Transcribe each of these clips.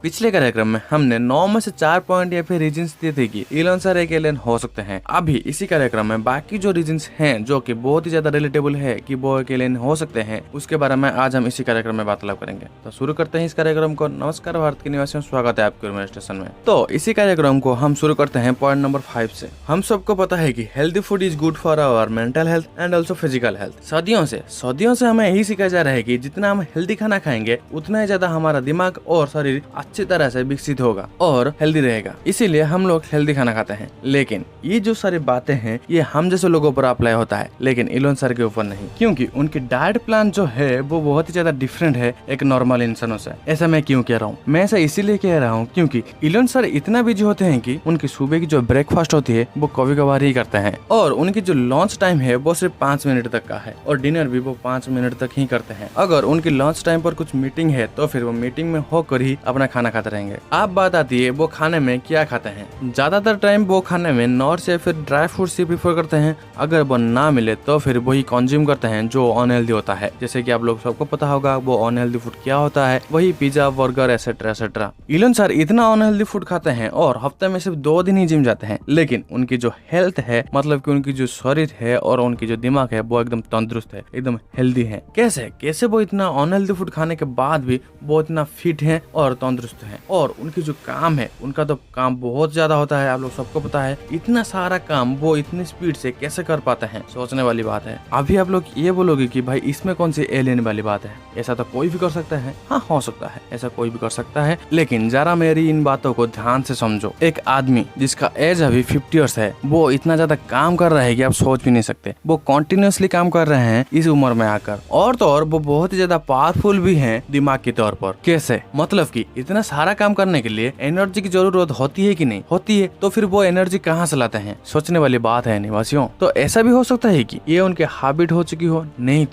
पिछले कार्यक्रम में हमने 9 में से 4 पॉइंट या फिर रीजंस दिए थे कि इलोन सर एक एलियन हो सकते हैं। अभी इसी कार्यक्रम में बाकी जो रीजंस हैं जो कि बहुत ही ज्यादा रिलेटेबल है कि वो एक एलियन हो सकते हैं, उसके बारे में आज हम इसी कार्यक्रम में वार्तालाप करेंगे। तो शुरू करते हैं इस कार्यक्रम को। नमस्कार भारत के निवासियों, स्वागत है आपके मेरे स्टेशन में। तो इसी कार्यक्रम को हम शुरू करते हैं पॉइंट नंबर 5 से। हम सबको पता है कि healthy food is good for our mental health and also physical health. सदियों से हमें यही सिखाया जा रहा है कि जितना हम हेल्दी खाना खाएंगे उतना ही ज्यादा हमारा दिमाग और शरीर अच्छी तरह से विकसित होगा और हेल्दी रहेगा। इसीलिए हम लोग हेल्दी खाना खाते हैं। लेकिन ये जो सारी बातें हैं ये हम जैसे लोगों पर अप्लाई होता है, लेकिन इलोन सर के ऊपर नहीं, क्योंकि उनकी डाइट प्लान जो है वो बहुत ही ज्यादा डिफरेंट है एक नॉर्मल इंसानों से। ऐसा मैं क्यों कह रहा हूँ? मैं ऐसा इसीलिए कह रहा हूँ क्योंकि इलोन सर इतना बिजी होते हैं कि उनकी सुबह की जो ब्रेकफास्ट होती है वो कभी कभार ही करते हैं, और उनकी जो लंच टाइम है वो सिर्फ 5 मिनट तक का है, और डिनर भी वो 5 मिनट तक ही करते हैं। अगर उनकी लंच टाइम पर कुछ मीटिंग है तो फिर वो मीटिंग में होकर ही अपना खाना खाते रहेंगे। अब बात आती है वो खाने में क्या खाते हैं। ज्यादातर टाइम वो खाने में नट्स या फिर ड्राई फ्रूट्स ही प्रीफर करते हैं। अगर वो ना मिले तो फिर वही कंज्यूम करते हैं जो अनहेल्दी होता है। जैसे कि आप लोग सबको पता होगा वो अनहेल्दी फूड क्या होता है, वही pizza, burger etcetera etcetera. Elon sir इतना अनहेल्दी फूड खाते हैं और हफ्ते में सिर्फ 2 दिन ही जिम जाते हैं, लेकिन उनकी जो हेल्थ है, मतलब कि उनकी जो शरीर है और उनकी जो दिमाग है वो एकदम तंदुरुस्त है, एकदम हेल्दी है। कैसे वो इतना अनहेल्दी फूड खाने के बाद भी वो इतना फिट है और तंदुरुस्त है। और उनकी जो काम है, उनका तो काम बहुत ज्यादा होता है, आप लोग सबको पता है। इतना सारा काम वो इतनी स्पीड से कैसे कर पाते हैं, सोचने वाली बात है। अभी आप लोग ये बोलोगे कि भाई इसमें कौन सी एलियन वाली बात है, ऐसा तो कोई भी कर सकता है। हाँ, हो सकता है, ऐसा कोई भी कर सकता है, लेकिन जरा मेरी इन बातों को ध्यान से समझो। एक आदमी जिसका एज अभी 50 ईयर्स है, वो इतना ज्यादा काम कर रहा है कि आप सोच भी नहीं सकते। वो कॉन्टिन्यूसली काम कर रहे हैं इस उम्र में आकर, और तो और वो बहुत ही ज्यादा पावरफुल भी हैं दिमाग के तौर पर। कैसे? मतलब कि इतना सारा काम करने के लिए एनर्जी की जरूरत होती है कि नहीं होती है, तो फिर वो एनर्जी कहाँ से लाते हैं? सोचने वाली बात है निवासियों। तो ऐसा भी हो सकता है कि ये उनके हैबिट हो चुकी हो, नहीं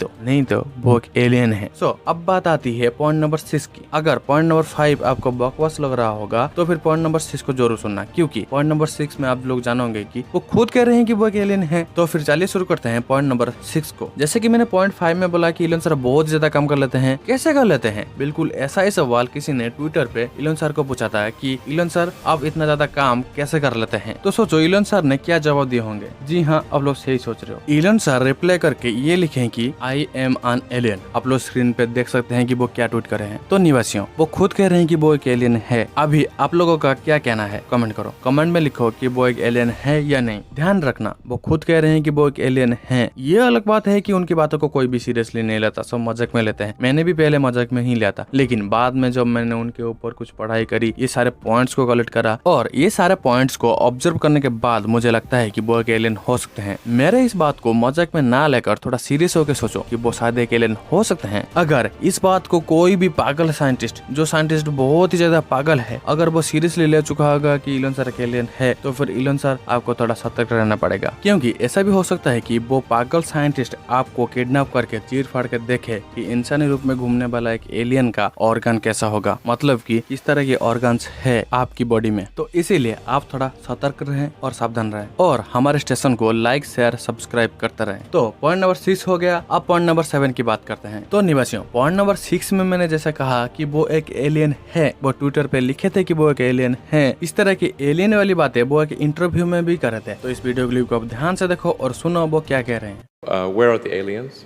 तो वो एक एलियन है। अब बात आती है पॉइंट नंबर 6 की। अगर पॉइंट नंबर 5 आपको बकवास लग रहा होगा तो फिर पॉइंट नंबर 6 को जरूर सुनना, क्योंकि पॉइंट नंबर 6 में आप लोग जानोगे कि वो खुद कह रहे हैं कि वो एक एलियन है। तो फिर चलिए शुरू करते हैं पॉइंट नंबर 6 को। जैसे कि मैंने पॉइंट 5 में बोला कि इलोन सर बहुत ज्यादा काम कर लेते हैं। कैसे कर लेते हैं? बिल्कुल ऐसा ही सवाल किसी ने ट्विटर पे इलोन सर को पूछा था कि इलोन सर आप इतना ज्यादा काम कैसे कर लेते हैं। तो सोचो इलोन सर ने क्या जवाब दिए होंगे। जी हाँ, आप लोग सही सोच रहे हो। इलोन सर रिप्लाई करके ये लिखे कि आई एम एन एलियन। आप लोग स्क्रीन पे देख सकते हैं कि वो क्या ट्वीट कर रहे हैं। तो निवासियों, वो खुद कह रहे हैं कि वो एक एलियन है। अभी आप लोगों का क्या कहना है? कमेंट करो, कमेंट में लिखो कि वो एक एलियन है या नहीं। ध्यान रखना, वो खुद कह रहे हैं कि वो एक एलियन है। ये अलग बात है कि उनकी बातों को कोई भी सीरियसली नहीं लेता, सब मजाक में लेते हैं। मैंने भी पहले मजाक में ही लिया था, लेकिन बाद में जब मैंने उनके ऊपर कुछ पढ़ाई करी, ये सारे पॉइंट्स को कलेक्ट करा और ये सारे पॉइंट्स को ऑब्जर्व करने के बाद मुझे लगता है कि वो एक एलियन हो सकते हैं। मेरे इस बात को मजाक में ना लेकर थोड़ा सीरियस होकर सोचो कि वो शायद एक एलियन हो सकते हैं। अगर इस बात को कोई भी पागल साइंटिस्ट, जो साइंटिस्ट बहुत ही ज्यादा पागल है, अगर वो सीरियसली ले चुका होगा कि इलोन सर एक एलियन है, तो फिर इलोन सर आपको थोड़ा सतर्क रहना पड़ेगा, क्योंकि ऐसा भी हो सकता है कि वो पागल साइंटिस्ट आपको किडनैप करके चीर फाड़ के देखे कि इंसानी रूप में घूमने वाला एक एलियन का ऑर्गन कैसा होगा, मतलब कि इस तरह के ऑर्गन्स है आपकी बॉडी में। तो इसीलिए आप थोड़ा सतर्क रहें और सावधान रहें, और हमारे स्टेशन को लाइक शेयर सब्सक्राइब करते रहें। तो पॉइंट नंबर 6 हो गया। अब पॉइंट नंबर 7 की बात करते हैं। तो निवासियों, पॉइंट नंबर 6 में मैंने जैसा कहा कि वो एक एलियन है, वो ट्विटर पे लिखे थे कि वो एक एलियन है। इस तरह की एलियन वाली बातें वो एक इंटरव्यू में भी कर रहे थे। तो इस वीडियो क्लिप को आप ध्यान से देखो और सुनो वो क्या कह रहे हैं। Where are the aliens?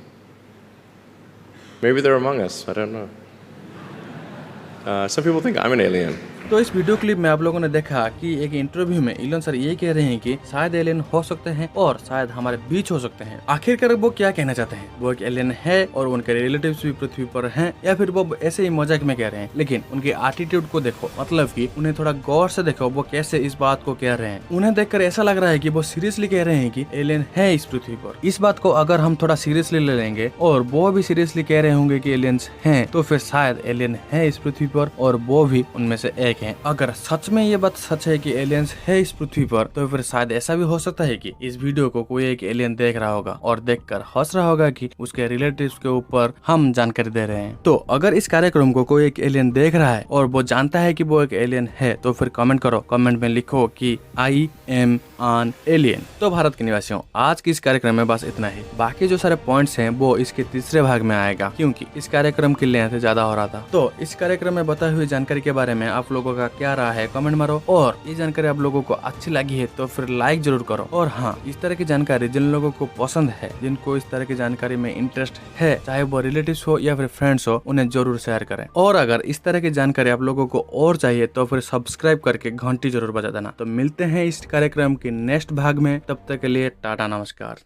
Maybe they're among us. I don't know. Some people think I'm an alien. तो इस वीडियो क्लिप में आप लोगों ने देखा कि एक इंटरव्यू में इलोन सर ये कह रहे हैं कि शायद एलियन हो सकते हैं और शायद हमारे बीच हो सकते हैं। आखिरकार वो क्या कहना चाहते हैं? वो एक एलियन है और उनके रिलेटिव्स भी पृथ्वी पर हैं, या फिर वो ऐसे ही मजाक में कह रहे हैं? लेकिन उनके एटीट्यूड को देखो, मतलब कि उन्हें थोड़ा गौर से देखो वो कैसे इस बात को कह रहे हैं। उन्हें देखकर ऐसा लग रहा है कि वो सीरियसली कह रहे हैं कि एलियन है इस पृथ्वी पर। इस बात को अगर हम थोड़ा सीरियसली ले लेंगे और वो भी सीरियसली कह रहे होंगे कि एलियंस हैं, तो फिर शायद एलियन है इस पृथ्वी पर और वो भी उनमें से एक है। अगर सच में ये बात सच है कि एलियंस है इस पृथ्वी पर, तो फिर शायद ऐसा भी हो सकता है कि इस वीडियो को कोई एक एलियन देख रहा होगा और देखकर हंस रहा होगा कि उसके रिलेटिव्स के ऊपर हम जानकारी दे रहे हैं। तो अगर इस कार्यक्रम को कोई एक एलियन देख रहा है और वो जानता है कि वो एक एलियन है, तो फिर कमेंट करो, कमेंट में लिखो कि आई एम an alien। तो भारत के निवासियों, आज के इस कार्यक्रम में बस इतना ही। बाकी जो सारे पॉइंट्स हैं वो इसके तीसरे भाग में आएगा, क्योंकि इस कार्यक्रम की लेंथ ज्यादा हो रहा था। तो इस कार्यक्रम में बताई हुई जानकारी के बारे में आप लोगों का क्या राय है, कमेंट मारो। और ये जानकारी आप लोगों को अच्छी लगी है तो फिर लाइक जरूर करो। और हाँ, इस तरह की जानकारी जिन लोगों को पसंद है, जिनको इस तरह की जानकारी में इंटरेस्ट है, चाहे वो रिलेटिव्स हो या फिर फ्रेंड्स हो, उन्हें जरूर शेयर करें। और अगर इस तरह की जानकारी आप लोगों को और चाहिए तो फिर सब्सक्राइब करके घंटी जरूर बजा देना। तो मिलते हैं इस कार्यक्रम के नेक्स्ट भाग में, तब तक के लिए टाटा, नमस्कार।